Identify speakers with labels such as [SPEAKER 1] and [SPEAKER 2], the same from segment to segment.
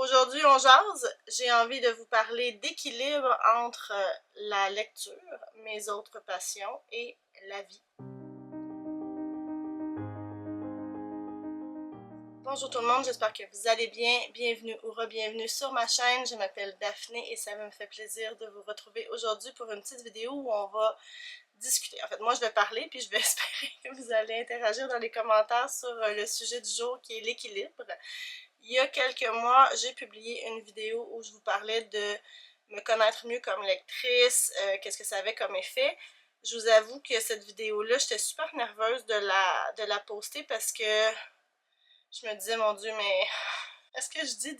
[SPEAKER 1] Aujourd'hui, on jase. J'ai envie de vous parler d'équilibre entre la lecture, mes autres passions et la vie. Bonjour tout le monde, j'espère que vous allez bien. Bienvenue ou re-bienvenue sur ma chaîne. Je m'appelle Daphné et ça me fait plaisir de vous retrouver aujourd'hui pour une petite vidéo où on va discuter. En fait, moi je vais parler puis je vais espérer que vous allez interagir dans les commentaires sur le sujet du jour qui est l'équilibre. Il y a quelques mois, j'ai publié une vidéo où je vous parlais de me connaître mieux comme lectrice, qu'est-ce que ça avait comme effet. Je vous avoue que cette vidéo-là, j'étais super nerveuse de la poster parce que je me disais, mon Dieu, mais est-ce que je dis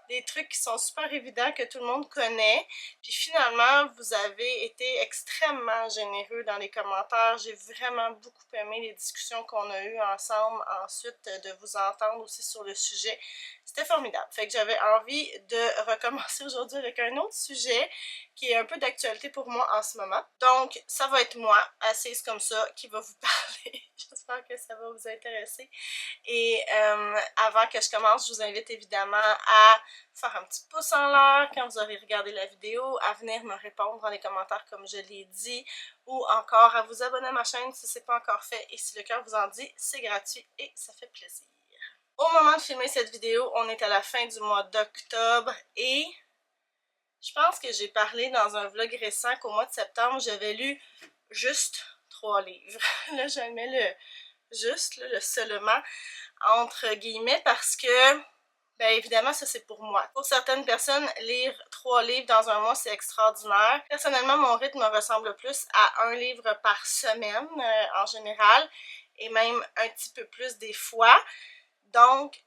[SPEAKER 1] des trucs qui sont super évidents que tout le monde connaît? Puis finalement, vous avez été extrêmement généreux dans les commentaires. J'ai vraiment beaucoup aimé les discussions qu'on a eues ensemble. Ensuite, de vous entendre aussi sur le sujet. C'était formidable. Fait que j'avais envie de recommencer aujourd'hui avec un autre sujet qui est un peu d'actualité pour moi en ce moment. Donc, ça va être moi, assise comme ça, qui va vous parler. J'espère que ça va vous intéresser. Et avant que je commence, je vous invite évidemment à faire un petit pouce en l'air quand vous aurez regardé la vidéo, à venir me répondre dans les commentaires comme je l'ai dit, ou encore à vous abonner à ma chaîne si ce n'est pas encore fait. Et si le cœur vous en dit, c'est gratuit et ça fait plaisir. Au moment de filmer cette vidéo, on est à la fin du mois d'octobre et je pense que j'ai parlé dans un vlog récent qu'au mois de septembre, j'avais lu juste 3 livres. Là, je mets le juste, le seulement, entre guillemets, parce que, bien évidemment, ça c'est pour moi. Pour certaines personnes, lire 3 livres dans un mois, c'est extraordinaire. Personnellement, mon rythme ressemble plus à 1 livre par semaine, en général, et même un petit peu plus des fois. Donc,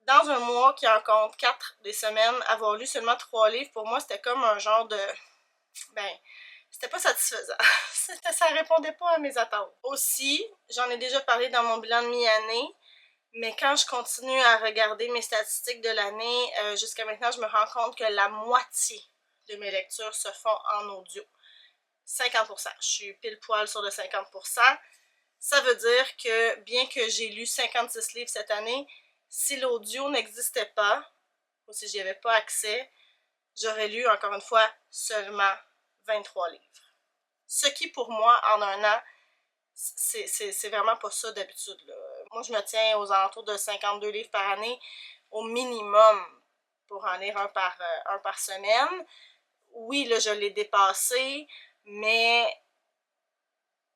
[SPEAKER 1] dans un mois qui en compte 4 des semaines, avoir lu seulement 3 livres, pour moi, c'était comme un genre de... ben, c'était pas satisfaisant. Ça répondait pas à mes attentes. Aussi, j'en ai déjà parlé dans mon bilan de mi-année, mais quand je continue à regarder mes statistiques de l'année, jusqu'à maintenant, je me rends compte que la moitié de mes lectures se font en audio. 50%. Je suis pile poil sur le 50%. Ça veut dire que bien que j'ai lu 56 livres cette année, si l'audio n'existait pas, ou si j'y avais pas accès, j'aurais lu, encore une fois, seulement 23 livres. Ce qui, pour moi, en un an, c'est vraiment pas ça d'habitude. Moi, je me tiens aux alentours de 52 livres par année, au minimum, pour en lire un par semaine. Oui, là, je l'ai dépassé, mais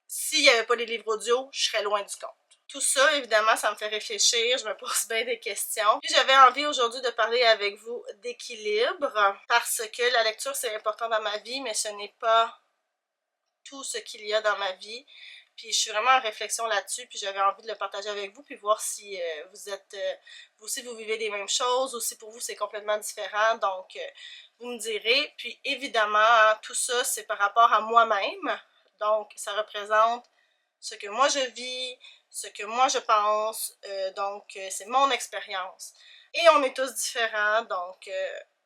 [SPEAKER 1] s'il n'y avait pas les livres audio, je serais loin du compte. Tout ça, évidemment, ça me fait réfléchir, je me pose bien des questions. Puis j'avais envie aujourd'hui de parler avec vous d'équilibre, parce que la lecture, c'est important dans ma vie, mais ce n'est pas tout ce qu'il y a dans ma vie. Puis je suis vraiment en réflexion là-dessus, puis j'avais envie de le partager avec vous, puis voir si vous êtes, vous aussi vous vivez les mêmes choses, ou si pour vous c'est complètement différent, donc vous me direz. Puis évidemment, tout ça c'est par rapport à moi-même, donc ça représente ce que moi je vis, ce que moi je pense, donc c'est mon expérience. Et on est tous différents, donc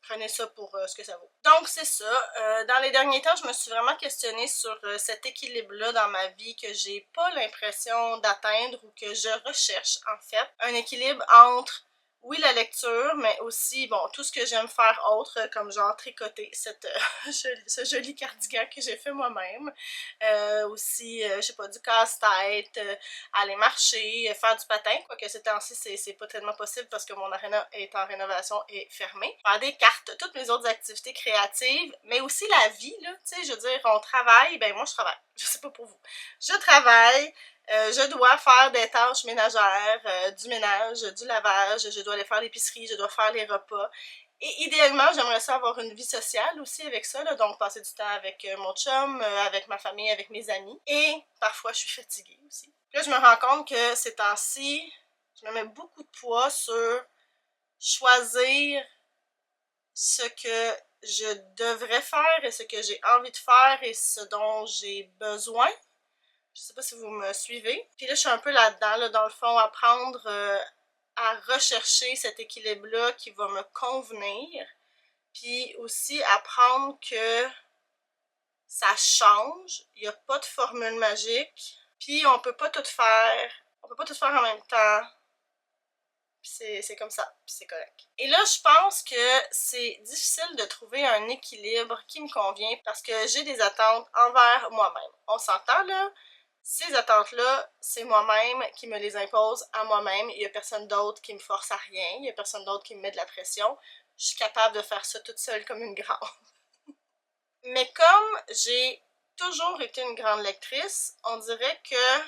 [SPEAKER 1] prenez ça pour ce que ça vaut. Donc c'est ça, dans les derniers temps, je me suis vraiment questionnée sur cet équilibre-là dans ma vie que j'ai pas l'impression d'atteindre ou que je recherche en fait. Un équilibre entre, oui, la lecture, mais aussi, bon, tout ce que j'aime faire autre, comme genre tricoter ce joli cardigan que j'ai fait moi-même. Aussi, je sais pas, du casse-tête, aller marcher, faire du patin, quoique ces temps-ci, c'est pas tellement possible parce que mon aréna est en rénovation et fermée. Faire des cartes, toutes mes autres activités créatives, mais aussi la vie, là, tu sais, je veux dire, on travaille, ben moi je travaille, je sais pas pour vous. Je travaille, je dois faire des tâches ménagères, du ménage, du lavage, je dois aller faire l'épicerie, je dois faire les repas. Et idéalement, j'aimerais ça avoir une vie sociale aussi avec ça, là, donc passer du temps avec mon chum, avec ma famille, avec mes amis. Et parfois, je suis fatiguée aussi. Là, je me rends compte que ces temps-ci, je me mets beaucoup de poids sur choisir ce que je devrais faire et ce que j'ai envie de faire et ce dont j'ai besoin. Je sais pas si vous me suivez. Puis là, je suis un peu là-dedans, là, dans le fond, apprendre à rechercher cet équilibre-là qui va me convenir. Puis aussi apprendre que ça change, il n'y a pas de formule magique. Puis on peut pas tout faire en même temps c'est comme ça, puis c'est correct. Et là, je pense que c'est difficile de trouver un équilibre qui me convient parce que j'ai des attentes envers moi-même. On s'entend là? Ces attentes-là, c'est moi-même qui me les impose à moi-même. Il n'y a personne d'autre qui me force à rien. Il n'y a personne d'autre qui me met de la pression. Je suis capable de faire ça toute seule comme une grande. Mais comme j'ai toujours été une grande lectrice, on dirait que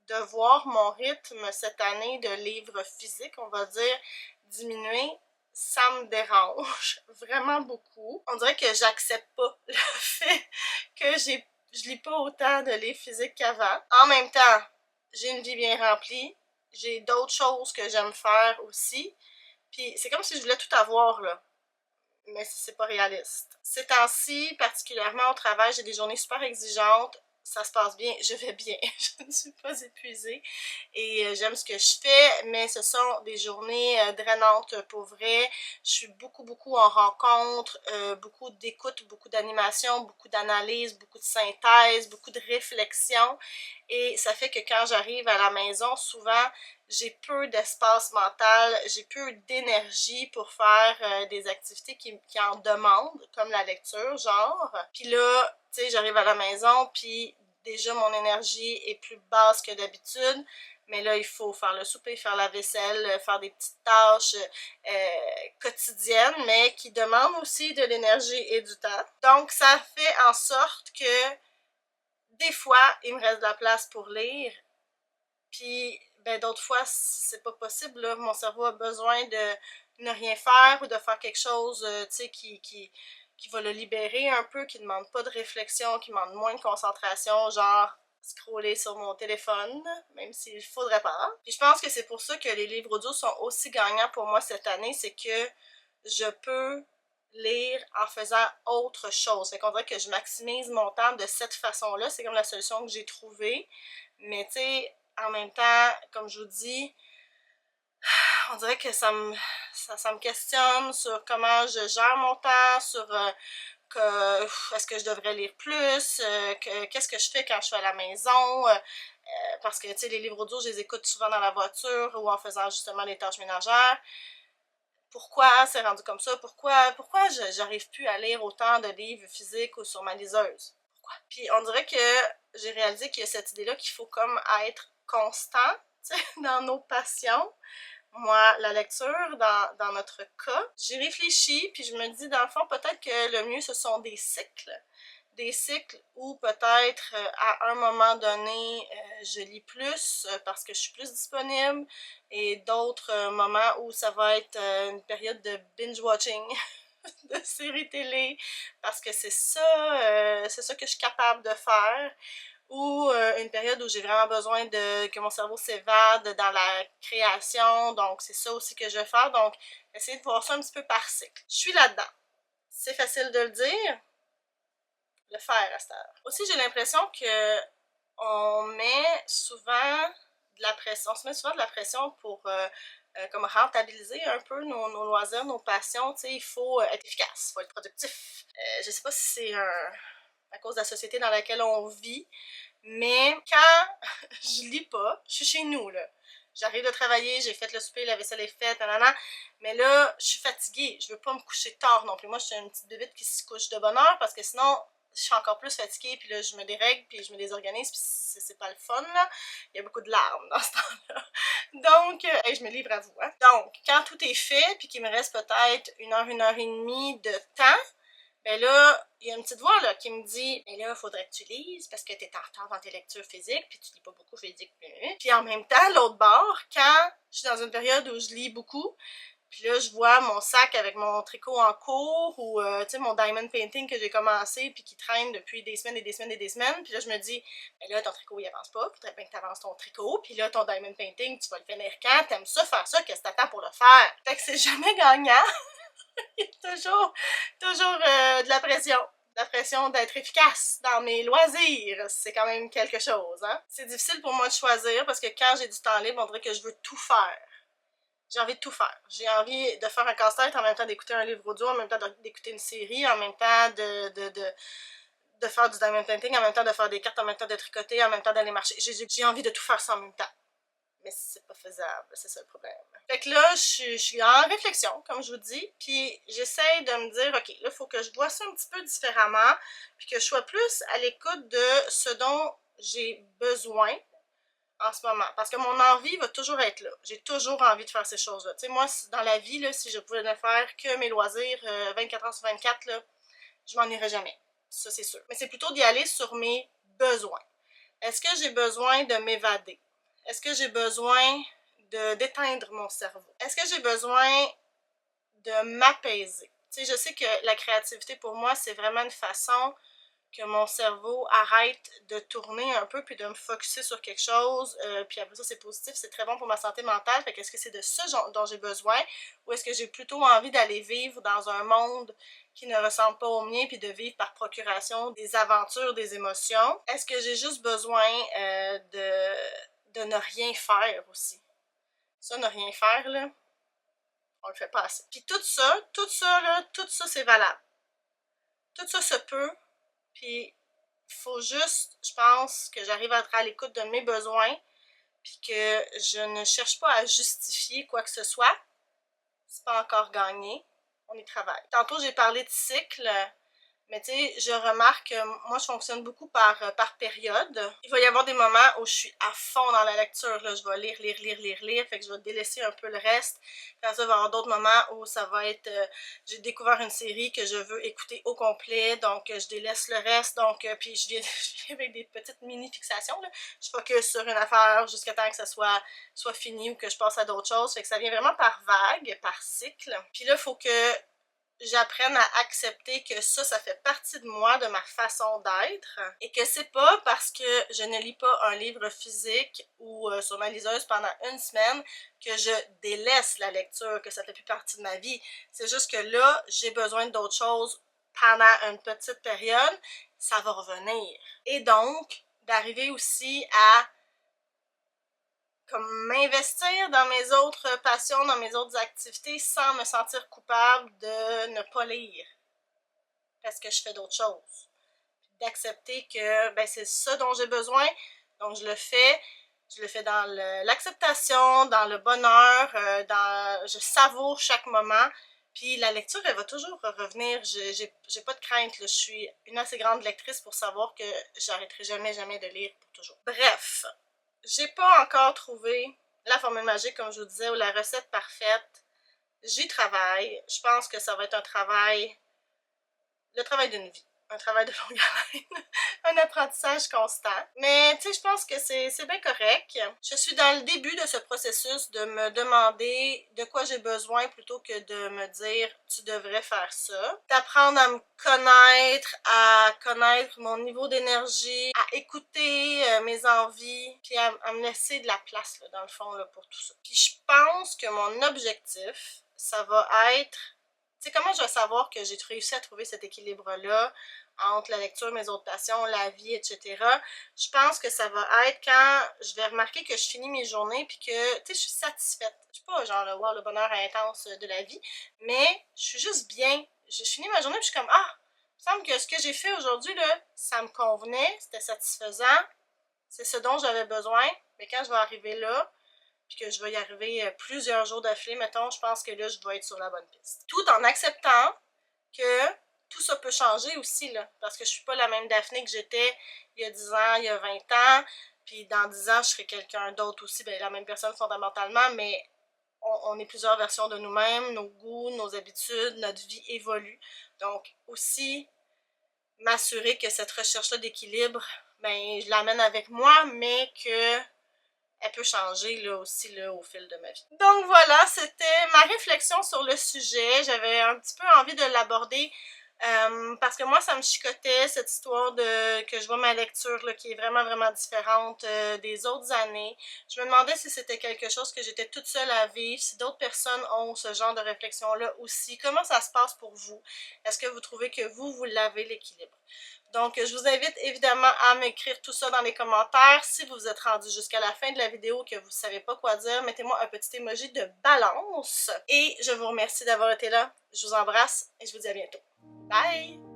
[SPEAKER 1] de voir mon rythme cette année de livres physiques, on va dire, diminuer, ça me dérange vraiment beaucoup. On dirait que j'accepte pas le fait que je lis pas autant de livres physiques qu'avant. En même temps, j'ai une vie bien remplie, j'ai d'autres choses que j'aime faire aussi, puis c'est comme si je voulais tout avoir, là. Mais c'est pas réaliste. Ces temps-ci, particulièrement au travail, j'ai des journées super exigeantes. Ça se passe bien, je vais bien, je ne suis pas épuisée et j'aime ce que je fais, mais ce sont des journées drainantes pour vrai. Je suis beaucoup en rencontre, beaucoup d'écoute, beaucoup d'animation, beaucoup d'analyse, beaucoup de synthèse, beaucoup de réflexion et ça fait que quand j'arrive à la maison, souvent j'ai peu d'espace mental, j'ai peu d'énergie pour faire des activités qui en demandent, comme la lecture, genre. Puis là, tu sais, j'arrive à la maison, puis déjà mon énergie est plus basse que d'habitude, mais là, il faut faire le souper, faire la vaisselle, faire des petites tâches quotidiennes, mais qui demandent aussi de l'énergie et du temps. Donc, ça fait en sorte que des fois, il me reste de la place pour lire, puis ben, d'autres fois, c'est pas possible, là. Mon cerveau a besoin de ne rien faire ou de faire quelque chose, tu sais, qui va le libérer un peu, qui ne demande pas de réflexion, qui demande moins de concentration, genre scroller sur mon téléphone, même s'il faudrait pas. Puis je pense que c'est pour ça que les livres audio sont aussi gagnants pour moi cette année, c'est que je peux lire en faisant autre chose. Fait qu'on dirait que je maximise mon temps de cette façon-là, c'est comme la solution que j'ai trouvée. Mais tu sais, en même temps, comme je vous dis, on dirait que ça me questionne sur comment je gère mon temps, sur est-ce que je devrais lire plus, qu'est-ce que je fais quand je suis à la maison, parce que tu sais, les livres audio, je les écoute souvent dans la voiture ou en faisant justement les tâches ménagères. Pourquoi c'est rendu comme ça? Pourquoi j'arrive plus à lire autant de livres physiques ou sur ma liseuse? Pourquoi? Puis on dirait que j'ai réalisé qu'il y a cette idée-là qu'il faut comme être constant dans nos passions. Moi, la lecture, dans notre cas, j'y réfléchis, puis je me dis, dans le fond, peut-être que le mieux, ce sont des cycles. Des cycles où peut-être à un moment donné, je lis plus parce que je suis plus disponible et d'autres moments où ça va être une période de binge-watching de séries télé parce que c'est ça que je suis capable de faire ou une période où j'ai vraiment besoin que mon cerveau s'évade dans la création, donc c'est ça aussi que je vais faire, donc essayer de voir ça un petit peu par cycle. Je suis là-dedans. C'est facile de le dire, le faire à cette heure. Aussi, j'ai l'impression que on met souvent de la pression, on se met souvent de la pression pour comme rentabiliser un peu nos loisirs, nos passions, tu sais, il faut être efficace, il faut être productif. Je sais pas si c'est à cause de la société dans laquelle on vit, mais quand je lis pas, je suis chez nous, là. J'arrive de travailler, j'ai fait le souper, la vaisselle est faite, nanana, mais là, je suis fatiguée, je veux pas me coucher tard non plus. Moi, je suis une petite bébête qui se couche de bonne heure parce que sinon, je suis encore plus fatiguée, puis là, je me dérègle, puis je me désorganise, puis c'est pas le fun, là. Il y a beaucoup de larmes dans ce temps-là. Donc, je me livre à vous, hein. Donc, quand tout est fait, puis qu'il me reste peut-être une heure et demie de temps, ben là, il y a une petite voix là, qui me dit « Mais là, il faudrait que tu lises parce que tu es en retard dans tes lectures physiques, puis tu lis pas beaucoup physique. » Puis en même temps, l'autre bord, quand je suis dans une période où je lis beaucoup, puis là, je vois mon sac avec mon tricot en cours ou, tu sais, mon diamond painting que j'ai commencé puis qui traîne depuis des semaines et des semaines et des semaines. Puis là, je me dis, ben là, ton tricot, il avance pas. Faudrait bien que tu avances ton tricot. Puis là, ton diamond painting, tu vas le finir quand? T'aimes ça, faire ça? Qu'est-ce que t'attends pour le faire? Fait que c'est jamais gagnant. Il y a toujours de la pression. La pression d'être efficace dans mes loisirs, c'est quand même quelque chose, hein? C'est difficile pour moi de choisir parce que quand j'ai du temps libre, on dirait que je veux tout faire. J'ai envie de tout faire. J'ai envie de faire un casse-tête en même temps d'écouter un livre audio, en même temps d'écouter une série, en même temps de faire du diamond painting, en même temps de faire des cartes, en même temps de tricoter, en même temps d'aller marcher. J'ai envie de tout faire ça en même temps. mais c'est pas faisable, c'est ça le problème. Fait que là, je suis en réflexion, comme je vous dis, puis j'essaye de me dire, ok, là, il faut que je vois ça un petit peu différemment, puis que je sois plus à l'écoute de ce dont j'ai besoin en ce moment. Parce que mon envie va toujours être là. J'ai toujours envie de faire ces choses-là. Tu sais, moi, dans la vie, là, si je pouvais ne faire que mes loisirs 24 heures sur 24, là, je m'en irais jamais. Ça, c'est sûr. Mais c'est plutôt d'y aller sur mes besoins. Est-ce que j'ai besoin de m'évader? Est-ce que j'ai besoin d'éteindre mon cerveau? Est-ce que j'ai besoin de m'apaiser? Tu sais, je sais que la créativité, pour moi, c'est vraiment une façon que mon cerveau arrête de tourner un peu puis de me focusser sur quelque chose, puis après ça c'est positif, c'est très bon pour ma santé mentale. Fait que est-ce que c'est de ça dont j'ai besoin, ou est-ce que j'ai plutôt envie d'aller vivre dans un monde qui ne ressemble pas au mien puis de vivre par procuration des aventures, des émotions? Est-ce que j'ai juste besoin de ne rien faire aussi? Ça, ne rien faire, là, on le fait pas assez. Puis tout ça, là, tout ça c'est valable. Tout ça se peut. Puis, il faut juste, je pense, que j'arrive à être à l'écoute de mes besoins, puis que je ne cherche pas à justifier quoi que ce soit. C'est pas encore gagné. On y travaille. Tantôt, j'ai parlé de cycle, mais tu sais, je remarque que moi, je fonctionne beaucoup par période. Il va y avoir des moments où je suis à fond dans la lecture, là. Je vais lire, fait que je vais délaisser un peu le reste. Puis ça, il va y avoir d'autres moments où ça va être... j'ai découvert une série que je veux écouter au complet, donc je délaisse le reste. Donc, puis je viens avec des petites mini-fixations, là. Je focus sur une affaire jusqu'à temps que ça soit fini ou que je passe à d'autres choses. Fait que ça vient vraiment par vague, par cycle. Puis là, il faut que j'apprenne à accepter que ça fait partie de moi, de ma façon d'être, et que c'est pas parce que je ne lis pas un livre physique ou sur ma liseuse pendant une semaine que je délaisse la lecture, que ça fait plus partie de ma vie. C'est juste que là, j'ai besoin d'autres choses pendant une petite période, ça va revenir. Et donc, d'arriver aussi à comme m'investir dans mes autres passions, dans mes autres activités sans me sentir coupable de ne pas lire parce que je fais d'autres choses. D'accepter que ben, c'est ça dont j'ai besoin, donc je le fais dans l'acceptation, dans le bonheur, je savoure chaque moment, puis la lecture elle va toujours revenir, j'ai pas de crainte, là. Je suis une assez grande lectrice pour savoir que j'arrêterai jamais de lire pour toujours. Bref, j'ai pas encore trouvé la formule magique, comme je vous disais, ou la recette parfaite. J'y travaille. Je pense que ça va être le travail d'une vie. Un travail de longue haleine. Un apprentissage constant. Mais, tu sais, je pense que c'est bien correct. Je suis dans le début de ce processus de me demander de quoi j'ai besoin plutôt que de me dire « tu devrais faire ça ». D'apprendre à me connaître, à connaître mon niveau d'énergie, à écouter mes envies, puis à me laisser de la place, là, dans le fond, là, pour tout ça. Puis je pense que mon objectif, ça va être... Tu sais, comment je vais savoir que j'ai réussi à trouver cet équilibre-là entre la lecture, mes autres passions, la vie, etc. Je pense que ça va être quand je vais remarquer que je finis mes journées puis que, tu sais, je suis satisfaite. Je suis pas genre, wow, le bonheur intense de la vie, mais je suis juste bien. Je finis ma journée puis je suis comme, ah, il me semble que ce que j'ai fait aujourd'hui, là, ça me convenait, c'était satisfaisant, c'est ce dont j'avais besoin, mais quand je vais arriver là, puis que je vais y arriver plusieurs jours d'affilée, mettons, je pense que là, je vais être sur la bonne piste. Tout en acceptant que tout ça peut changer aussi, là, parce que je suis pas la même Daphné que j'étais il y a 10 ans, il y a 20 ans, puis dans 10 ans, je serai quelqu'un d'autre aussi, ben, la même personne fondamentalement, mais on est plusieurs versions de nous-mêmes, nos goûts, nos habitudes, notre vie évolue. Donc, aussi, m'assurer que cette recherche-là d'équilibre, ben, je l'amène avec moi, mais que elle peut changer là aussi là, au fil de ma vie. Donc voilà, c'était ma réflexion sur le sujet. J'avais un petit peu envie de l'aborder parce que moi, ça me chicotait cette histoire de que je vois ma lecture là, qui est vraiment différente des autres années. Je me demandais si c'était quelque chose que j'étais toute seule à vivre, si d'autres personnes ont ce genre de réflexion-là aussi. Comment ça se passe pour vous? Est-ce que vous trouvez que vous l'avez l'équilibre? Donc, je vous invite évidemment à m'écrire tout ça dans les commentaires. Si vous êtes rendu jusqu'à la fin de la vidéo et que vous ne savez pas quoi dire, mettez-moi un petit emoji de balance. Et je vous remercie d'avoir été là. Je vous embrasse et je vous dis à bientôt. Bye!